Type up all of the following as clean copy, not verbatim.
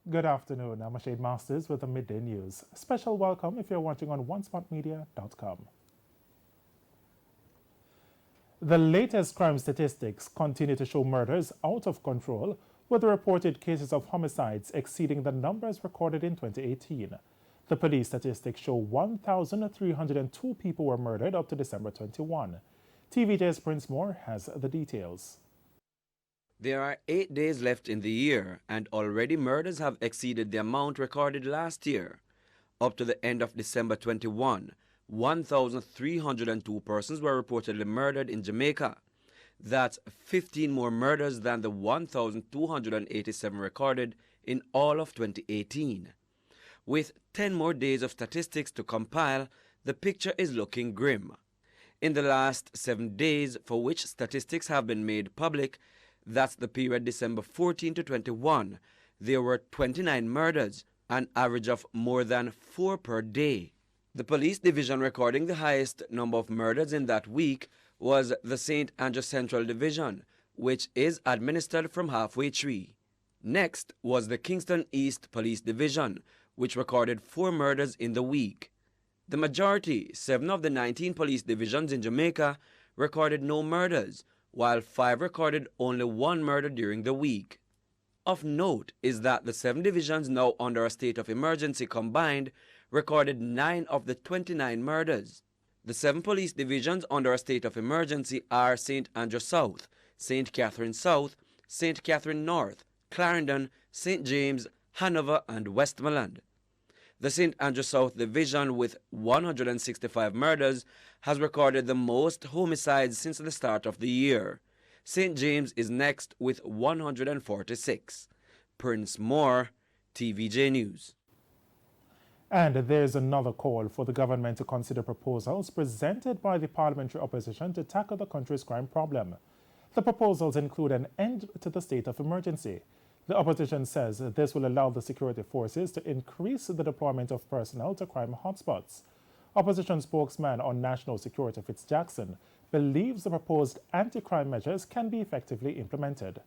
Good afternoon. I'm Ashade Masters with the Midday News. Special welcome if you're watching on onespotmedia.com. The latest crime statistics continue to show murders out of control, with the reported cases of homicides exceeding the numbers recorded in 2018. The police statistics show 1,302 people were murdered up to December 21. TVJ's Prince Moore has the details. There are 8 days left in the year, and already murders have exceeded the amount recorded last year. Up to the end of December 21, 1,302 persons were reportedly murdered in Jamaica. That's 15 more murders than the 1,287 recorded in all of 2018. With 10 more days of statistics to compile, the picture is looking grim. In the last 7 days for which statistics have been made public, that's the period December 14 to 21, there were 29 murders, an average of more than 4 per day. The police division recording the highest number of murders in that week was the St. Andrew Central Division, which is administered from Halfway Tree. Next was the Kingston East Police Division, which recorded 4 murders in the week. The majority, 7 of the 19 police divisions in Jamaica, recorded no murders, while 5 recorded only 1 murder during the week. Of note is that the 7 divisions now under a state of emergency combined recorded 9 of the 29 murders. The 7 police divisions under a state of emergency are St. Andrew South, St. Catherine South, St. Catherine North, Clarendon, St. James, Hanover, and Westmoreland. The St. Andrew South Division, with 165 murders, has recorded the most homicides since the start of the year. St. James is next with 146. Prince Moore, TVJ News. And there's another call for the government to consider proposals presented by the parliamentary opposition to tackle the country's crime problem. The proposals include an end to the state of emergency. The opposition says this will allow the security forces to increase the deployment of personnel to crime hotspots. Opposition spokesman on national security Fitz Jackson believes the proposed anti-crime measures can be effectively implemented.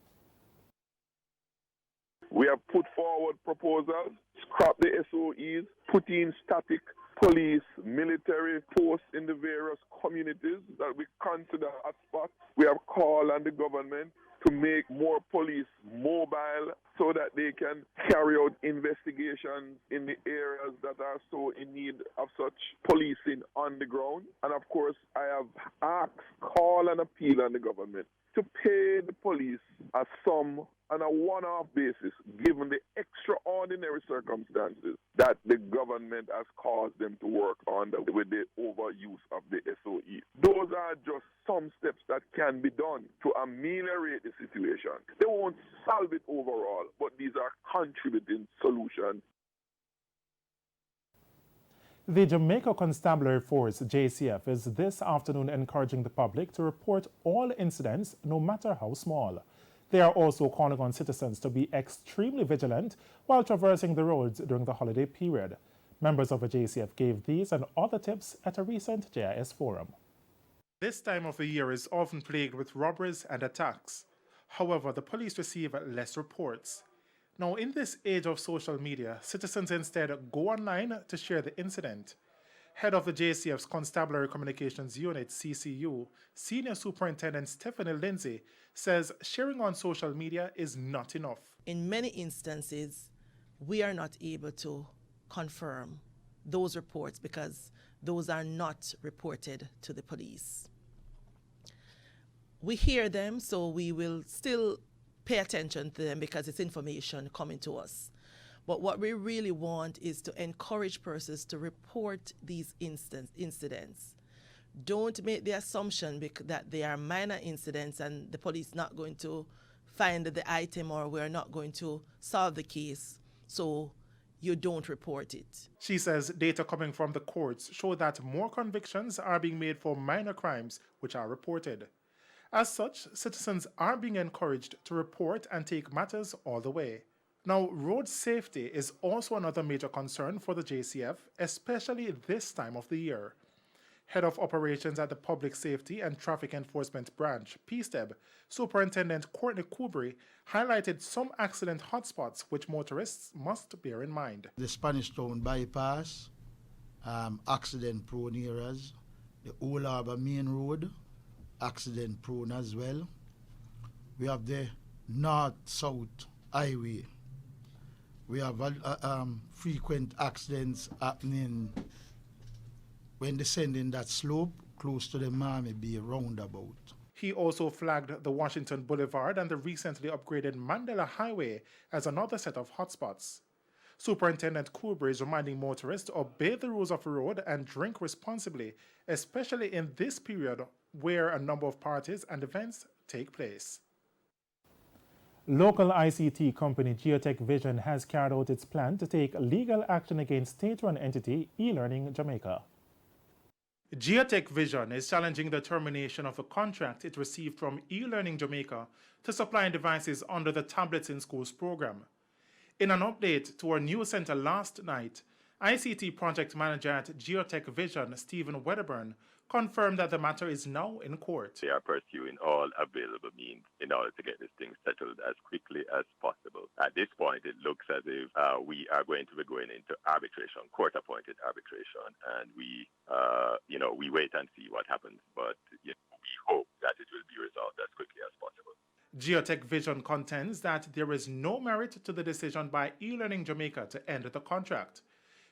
We have put forward proposals, scrap the SOEs, put in static police, military posts in the various communities that we consider hotspots. We have called on the government to make more police mobile so that they can carry out investigations in the areas that are so in need of such policing on the ground. And of course, I have asked, call and appeal on the government to pay the police a sum on a one-off basis, given the extraordinary circumstances that the government has caused them to work on with the overuse of the SOE. Those are just some steps that can be done to ameliorate the situation. They won't solve it overall, but these are contributing solutions. The Jamaica Constabulary Force, JCF, is this afternoon encouraging the public to report all incidents, no matter how small. They are also calling on citizens to be extremely vigilant while traversing the roads during the holiday period. Members of the JCF gave these and other tips at a recent JIS forum. This time of the year is often plagued with robberies and attacks. However, the police receive less reports. Now, in this age of social media, citizens instead go online to share the incident. Head of the JCF's Constabulary Communications Unit, CCU, Senior Superintendent Stephanie Lindsay, says sharing on social media is not enough. In many instances, we are not able to confirm those reports because those are not reported to the police. We hear them, so we will still pay attention to them because it's information coming to us. But what we really want is to encourage persons to report these incidents. Don't make the assumption that they are minor incidents and the police not going to find the item or we're not going to solve the case, so you don't report it. She says data coming from the courts show that more convictions are being made for minor crimes which are reported. As such, citizens are being encouraged to report and take matters all the way. Now, road safety is also another major concern for the JCF, especially this time of the year. Head of Operations at the Public Safety and Traffic Enforcement Branch, PSTEB, Superintendent Courtney Kubry, highlighted some accident hotspots which motorists must bear in mind. The Spanish Town bypass, accident-prone areas, the Old Harbour Main Road, accident-prone as well. We have the North-South Highway. We have frequent accidents happening when descending that slope close to the Miami Bay roundabout. He also flagged the Washington Boulevard and the recently upgraded Mandela Highway as another set of hotspots. Superintendent Kubry is reminding motorists to obey the rules of the road and drink responsibly, especially in this period where a number of parties and events take place. Local ICT company Geotech Vision has carried out its plan to take legal action against state-run entity eLearning Jamaica. Geotech Vision is challenging the termination of a contract it received from eLearning Jamaica to supply devices under the Tablets in Schools program. In an update to our news center last night, ICT project manager at Geotech Vision, Stephen Wedderburn, confirmed that the matter is now in court. They are pursuing all available means in order to get this thing settled as quickly as possible. At this point, it looks as if we are going to be going into arbitration, court-appointed arbitration, and we wait and see what happens. But we hope that it will be resolved as quickly as possible. Geotech Vision contends that there is no merit to the decision by eLearning Jamaica to end the contract.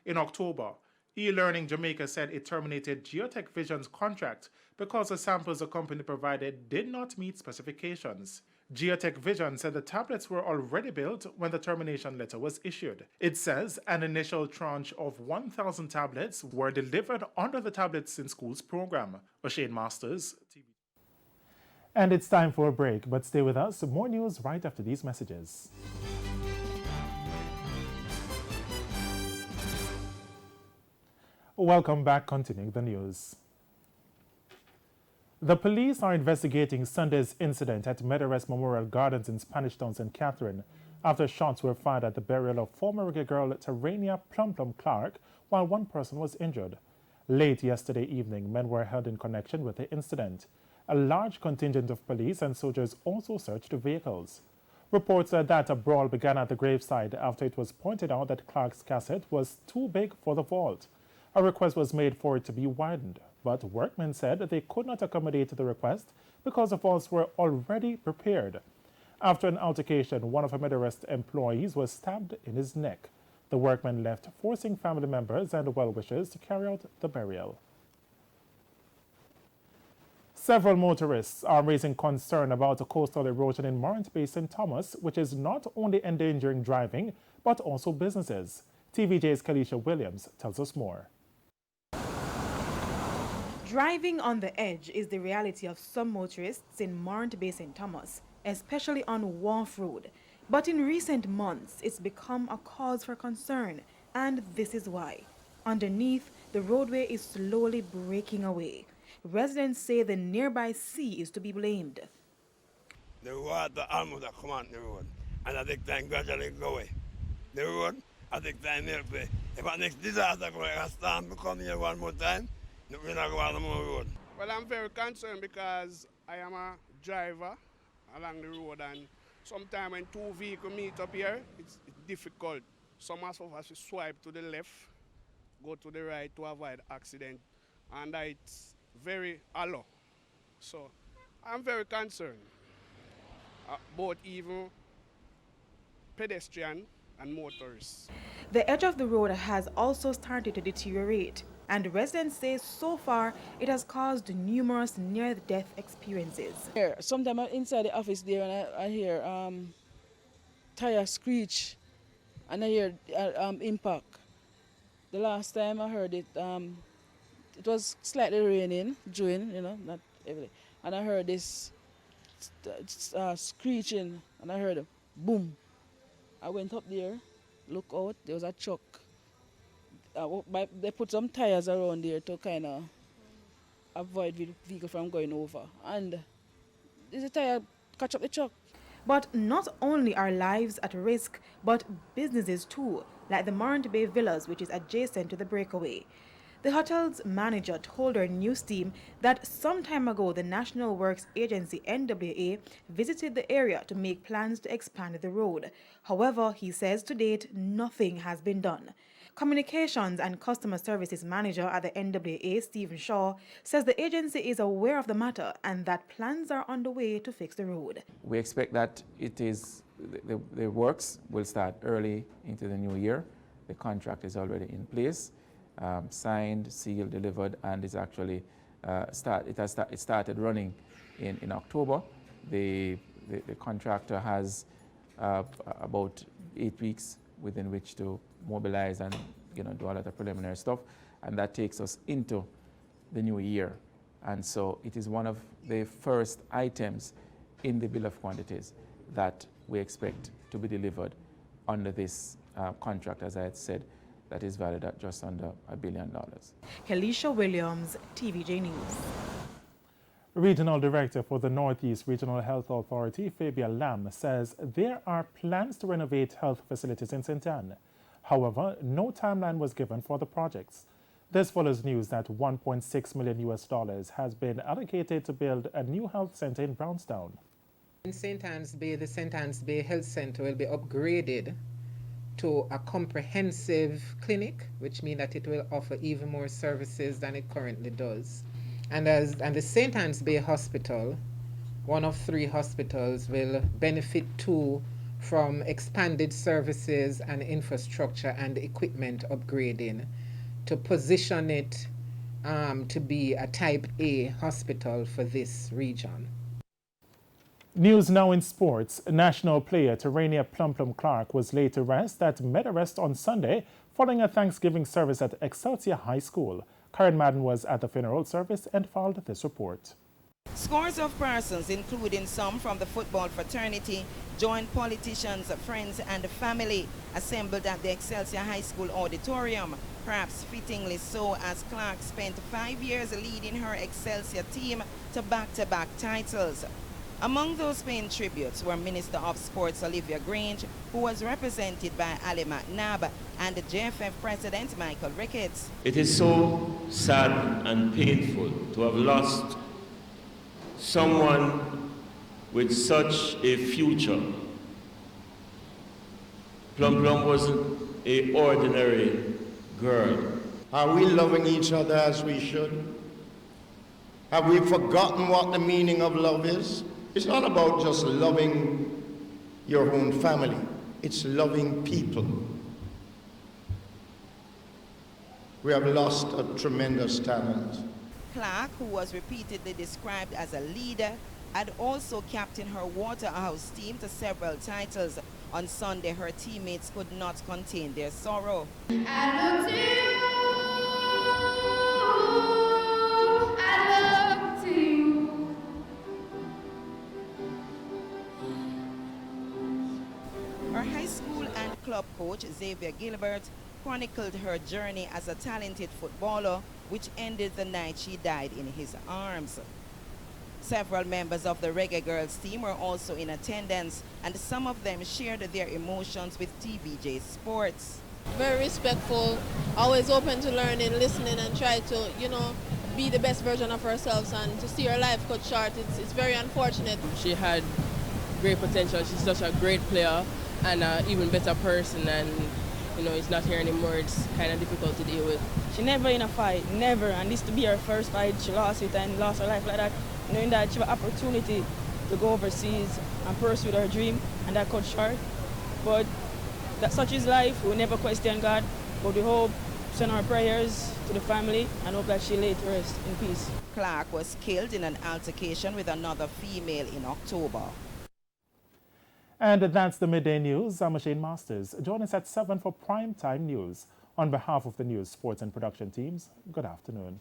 In October, eLearning Jamaica said it terminated Geotech Vision's contract because the samples the company provided did not meet specifications. Geotech Vision said the tablets were already built when the termination letter was issued. It says an initial tranche of 1,000 tablets were delivered under the Tablets in Schools program. O'Shane Masters, TVJ. And it's time for a break, but stay with us. More news right after these messages. Welcome back, continuing the news. The police are investigating Sunday's incident at Meadowrest Memorial Gardens in Spanish Town, St. Catherine, after shots were fired at the burial of former reggae girl Terania Plum Plum Clark, while one person was injured. Late yesterday evening, men were held in connection with the incident. A large contingent of police and soldiers also searched the vehicles. Reports said that a brawl began at the graveside after it was pointed out that Clark's casket was too big for the vault. A request was made for it to be widened, but workmen said they could not accommodate the request because the vaults were already prepared. After an altercation, one of the Meadowrest employees was stabbed in his neck. The workmen left, forcing family members and well-wishers to carry out the burial. Several motorists are raising concern about the coastal erosion in Morant Bay, St. Thomas, which is not only endangering driving, but also businesses. TVJ's Kalisha Williams tells us more. Driving on the edge is the reality of some motorists in Morant Bay, St. Thomas, especially on Wharf Road. But in recent months, it's become a cause for concern, and this is why. Underneath, the roadway is slowly breaking away. Residents say the nearby sea is to be blamed. The water almost come on the road, and I think time gradually go away. The road, I think time will play. If our next disaster go like a storm come here one more time, we're not going on more road. Well, I'm very concerned because I am a driver along the road, and sometimes when two vehicles meet up here, it's difficult. Some of us swipe to the left, go to the right to avoid accident, and it's very hollow. So I'm very concerned, both even pedestrian and motorists. The edge of the road has also started to deteriorate, and residents say so far it has caused numerous near-death experiences. Sometimes I'm inside the office there and I hear tire screech and I hear impact. The last time I heard it, it was slightly raining, June, not heavily, and I heard this screeching and I heard a boom. I went up there, look out, there was a truck. They put some tires around there to kind of avoid the vehicle from going over. And the tire catch up the truck. But not only are lives at risk, but businesses too, like the Morant Bay Villas, which is adjacent to the breakaway. The hotel's manager told our news team that some time ago the National Works Agency NWA visited the area to make plans to expand the road. However, he says to date nothing has been done. Communications and Customer Services Manager at the NWA, Stephen Shaw, says the agency is aware of the matter and that plans are underway to fix the road. We expect that the works will start early into the new year. The contract is already in place, signed, sealed, delivered, and is actually it started running in October. The contractor has about 8 weeks within which to mobilize and do all of the preliminary stuff, and that takes us into the new year. And so it is one of the first items in the bill of quantities that we expect to be delivered under this contract, as I had said, that is valued at just under $1 billion. Kelisha Williams, TVJ News. Regional Director for the Northeast Regional Health Authority, Fabia Lam, says there are plans to renovate health facilities in St. Anne. However, no timeline was given for the projects. This follows news that $1.6 million has been allocated to build a new health center in Brownstown. In St. Anne's Bay, the St. Anne's Bay Health Center will be upgraded to a comprehensive clinic, which means that it will offer even more services than it currently does. And the St. Anne's Bay Hospital, one of 3 hospitals, will benefit too from expanded services and infrastructure and equipment upgrading to position it to be a type A hospital for this region. News now in sports. National player Terania Plum Plum Clark was laid to rest at Medarest on Sunday following a Thanksgiving service at Excelsior High School. Karen Madden was at the funeral service and filed this report. Scores of persons, including some from the football fraternity, joined politicians, friends and family assembled at the Excelsior High School auditorium, perhaps fittingly so, as Clark spent 5 years leading her Excelsior team to back-to-back titles. Among those paying tributes were Minister of Sports Olivia Grange, who was represented by Ali McNabb, and the JFF President Michael Ricketts. It is so sad and painful to have lost someone with such a future. Plum Plum wasn't an ordinary girl. Are we loving each other as we should? Have we forgotten what the meaning of love is? It's not about just loving your own family. It's loving people. We have lost a tremendous talent. Clark, who was repeatedly described as a leader, had also captained her Waterhouse team to several titles. On Sunday, her teammates could not contain their sorrow. I look to you. I look to you. Her high school and club coach, Xavier Gilbert, chronicled her journey as a talented footballer, which ended the night she died in his arms. Several members of the Reggae Girls team were also in attendance, and some of them shared their emotions with TVJ Sports. Very respectful, always open to learning, listening, and try to, be the best version of ourselves. And to see her life cut short, it's very unfortunate. She had great potential. She's such a great player and an even better person, and it's not here anymore. It's kind of difficult to deal with. She never in a fight, never. And this to be her first fight, she lost it and lost her life like that. Knowing that she had an opportunity to go overseas and pursue her dream, and that cut short. But that such is life. We never question God, but we hope, send our prayers to the family, and hope that she laid to rest in peace. Clark was killed in an altercation with another female in October. And that's the Midday News. I'm Shane Masters. Join us at 7 for Primetime News. On behalf of the news, sports and production teams, good afternoon.